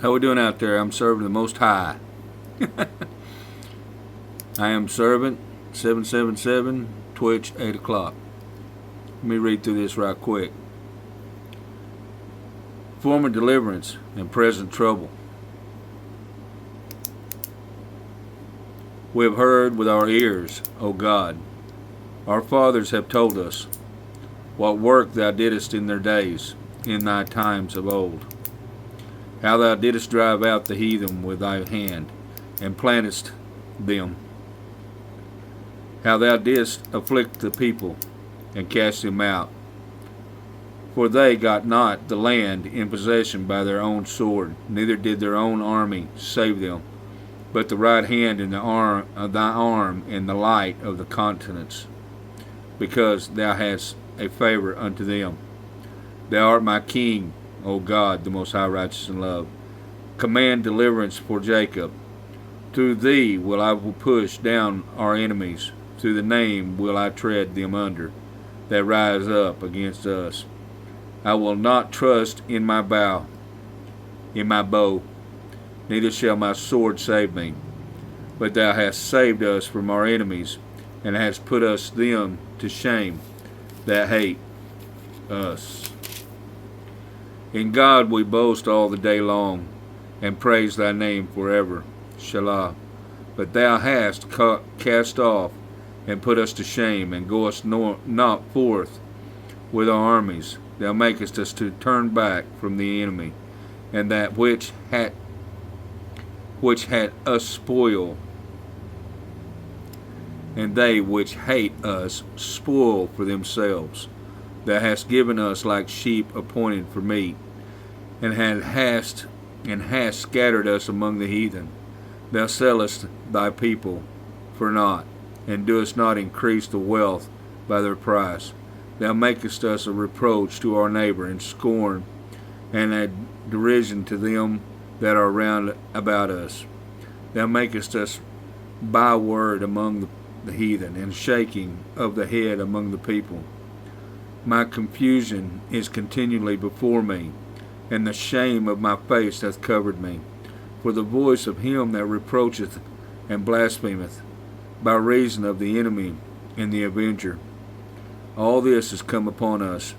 How we doing out there? I'm serving the Most High. I am servant 777 Twitch 8 o'clock. Let me read through this right quick. Former deliverance and present trouble. We have heard with our ears, O God. Our fathers have told us what work thou didst in their days, in thy times of old. How thou didst drive out the heathen with thy hand, and plantest them. How thou didst afflict the people, and cast them out. For they got not the land in possession by their own sword, neither did their own army save them, but the right hand in the arm of thy arm in the light of the continents, because thou hast a favor unto them. Thou art my king, O God, the most high, righteous, and love. Command deliverance for Jacob. Through thee will I push down our enemies. Through the name will I tread them under, that rise up against us. I will not trust in my bow, neither shall my sword save me. But thou hast saved us from our enemies, and hast put us them to shame that hate us. In God we boast all the day long, and praise thy name forever. Selah. But thou hast cast off, and put us to shame, and goest not forth with our armies. Thou makest us to turn back from the enemy, and that which had us spoil, and they which hate us spoil for themselves. Thou hast given us like sheep appointed for meat, and hast scattered us among the heathen. Thou sellest thy people for naught, and doest not increase the wealth by their price. Thou makest us a reproach to our neighbor, and scorn, and a derision to them that are round about us. Thou makest us byword among the heathen, and shaking of the head among the people. My confusion is continually before me, and the shame of my face hath covered me. For the voice of him that reproacheth and blasphemeth, by reason of the enemy and the avenger. All this is come upon us.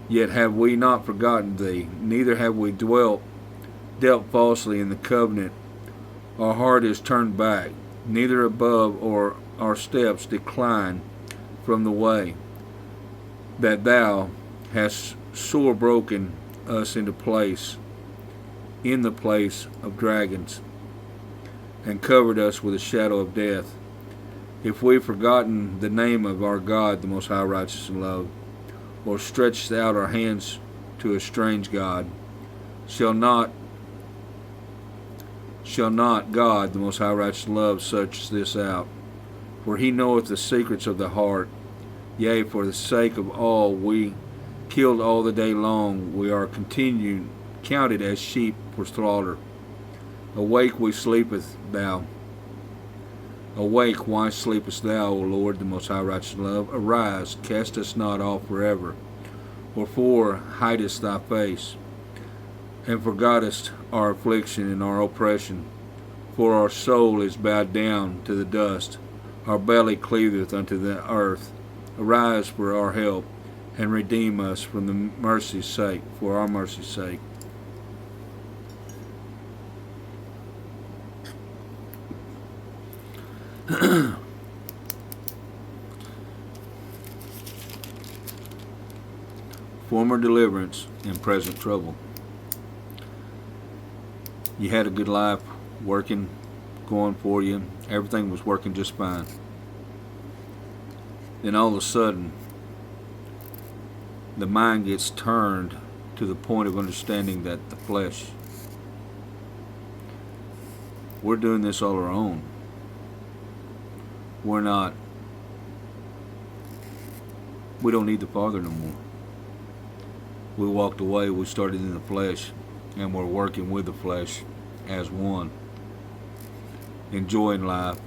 Yet have we not forgotten thee, neither have we dealt falsely in the covenant. Our heart is turned back, neither above or our steps decline from the way, that thou hast sore broken us in the place of dragons, and covered us with a shadow of death. If we've forgotten the name of our God, the most high, righteous, and love, or stretched out our hands to a strange God, shall not God, the most high, righteous, and love, search this out? For he knoweth the secrets of the heart. Yea, for the sake of all we killed all the day long, we are counted as sheep for slaughter. Awake, we sleepeth thou. Awake, why sleepest thou, O Lord, the most high, righteous, and love? Arise, cast us not off forever. Wherefore hidest thy face, and forgottest our affliction and our oppression? For our soul is bowed down to the dust, our belly cleaveth unto the earth. Arise for our help, and redeem us from the mercy's sake, for our mercy's sake. Former deliverance and present trouble. You had a good life, working, going for you. Everything was working just fine. Then all of a sudden, the mind gets turned to the point of understanding that the flesh, we're doing this all our own. We don't need the Father no more. We walked away, we started in the flesh, and we're working with the flesh as one. Enjoying life,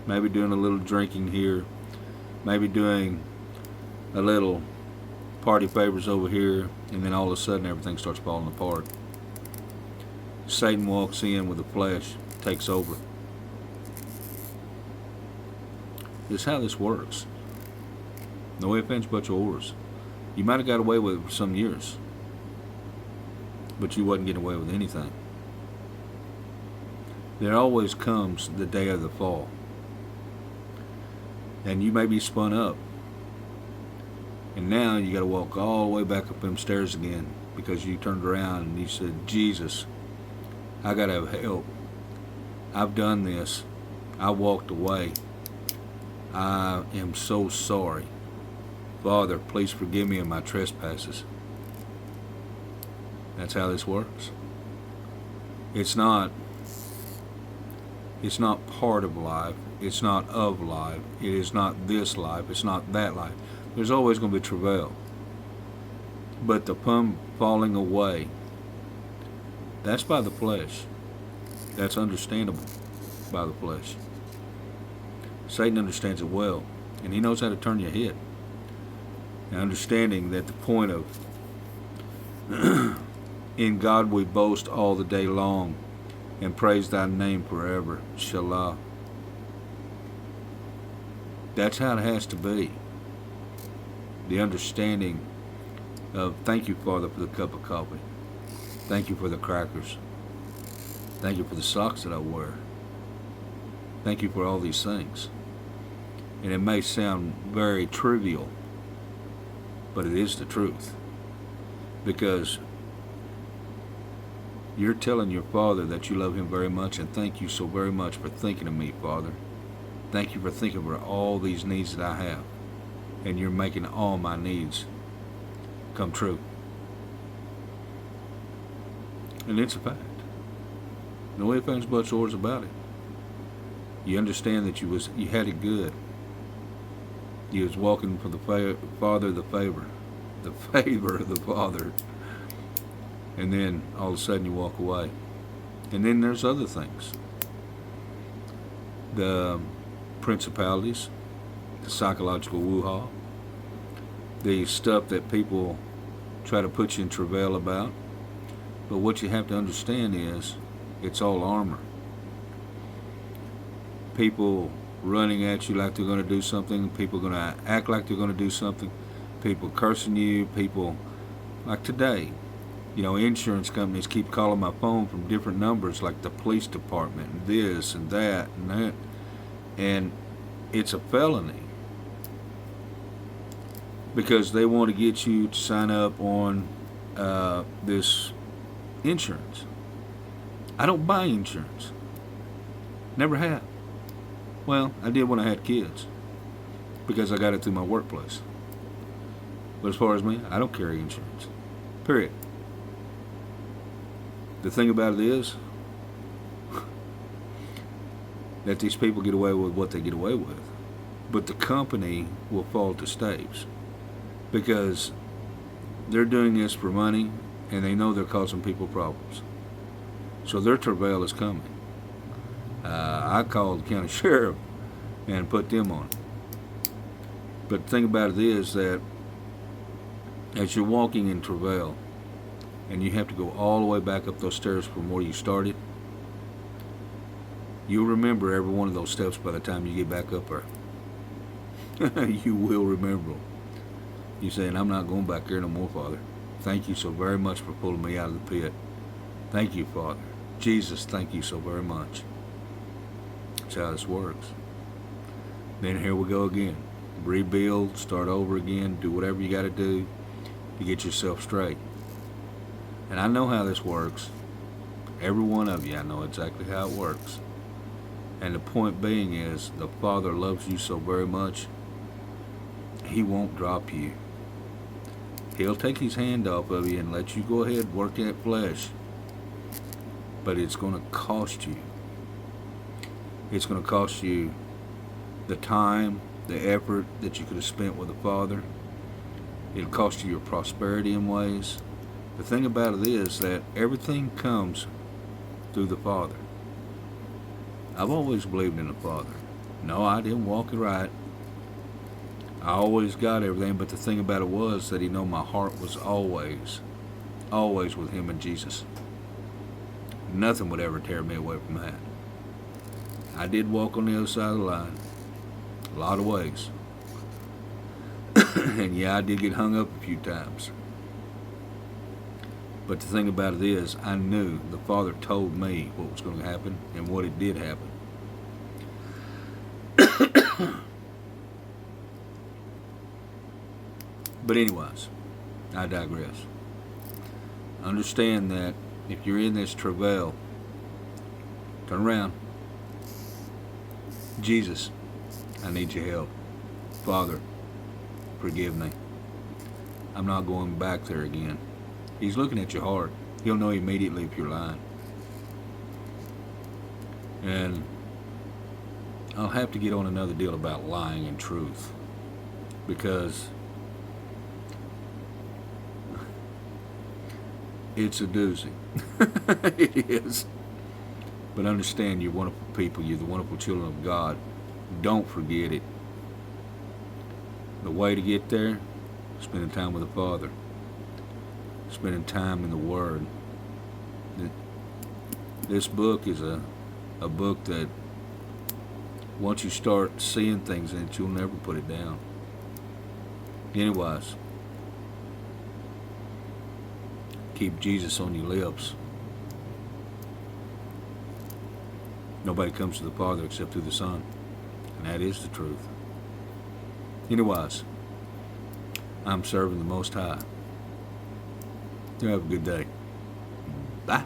maybe doing a little drinking here, maybe doing a little party favors over here, and then all of a sudden everything starts falling apart. Satan walks in with the flesh, takes over. This is how this works. No ifs, ands, buts, or ors. You might have got away with it for some years, but you wasn't getting away with anything. There always comes the day of the fall. And you may be spun up. And now you got to walk all the way back up them stairs again because you turned around and you said, Jesus, I got to have help. I've done this. I walked away. I am so sorry. Father, please forgive me of my trespasses. That's how this works. It's not part of life. It's not of life. It is not this life. It's not that life. There's always going to be travail. But the falling away, that's by the flesh. That's understandable by the flesh. Satan understands it well, and he knows how to turn your head. And understanding that the point of in God we boast all the day long and praise thy name forever. Shalah. That's how it has to be. The understanding of thank you, Father, for the cup of coffee. Thank you for the crackers. Thank you for the socks that I wear. Thank you for all these things. And it may sound very trivial, but it is the truth. Because you're telling your Father that you love him very much, and thank you so very much for thinking of me, Father. Thank you for thinking of all these needs that I have. And you're making all my needs come true. And it's a fact. No ifs, ands, buts, or ors about it. You understand that you had it good. You was walking for the Father, the favor of the Father. And then all of a sudden you walk away. And then there's other things. The principalities, the psychological woo-ha, the stuff that people try to put you in travail about. But what you have to understand is it's all armor. People running at you like they're going to do something, people going to act like they're going to do something, people cursing you, people like today. You know, insurance companies keep calling my phone from different numbers, like the police department, and this and that and that. And it's a felony because they want to get you to sign up on this insurance. I don't buy insurance. Never have. Well, I did when I had kids because I got it through my workplace. But as far as me, I don't carry insurance. Period. The thing about it is that these people get away with what they get away with. But the company will fall to staves because they're doing this for money and they know they're causing people problems. So their travail is coming. I called the county sheriff and put them on it. But the thing about it is that as you're walking in travail and you have to go all the way back up those stairs from where you started, you'll remember every one of those steps by the time you get back up there. You will remember them. You're saying, I'm not going back there no more, Father. Thank you so very much for pulling me out of the pit. Thank you, Father. Jesus, thank you so very much. That's how this works. Then here we go again. Rebuild, start over again, do whatever you got to do to get yourself straight. And I know how this works. Every one of you, I know exactly how it works. And the point being is, the Father loves you so very much, he won't drop you. He'll take his hand off of you and let you go ahead and work that flesh. But it's going to cost you. It's going to cost you the time, the effort that you could have spent with the Father. It'll cost you your prosperity in ways. The thing about it is that everything comes through the Father. I've always believed in the Father. No, I didn't walk it right. I always got everything, but the thing about it was that he knew my heart was always with him and Jesus. Nothing would ever tear me away from that. I did walk on the other side of the line a lot of ways. And yeah, I did get hung up a few times. But the thing about it is, I knew the Father told me what was going to happen and what it did happen. But anyways, I digress. Understand that if you're in this travail, turn around. Jesus, I need your help. Father, forgive me. I'm not going back there again. He's looking at your heart. He'll know immediately if you're lying. And I'll have to get on another deal about lying and truth, because it's a doozy. It is. But understand, you're wonderful people. You're the wonderful children of God. Don't forget it. The way to get there, spending time with the Father. Spending time in the Word. This book is a book that once you start seeing things in it, you'll never put it down. Anyways, keep Jesus on your lips. Nobody comes to the Father except through the Son, and that is the truth. Anyways, I'm serving the Most High. You have a good day. Bye.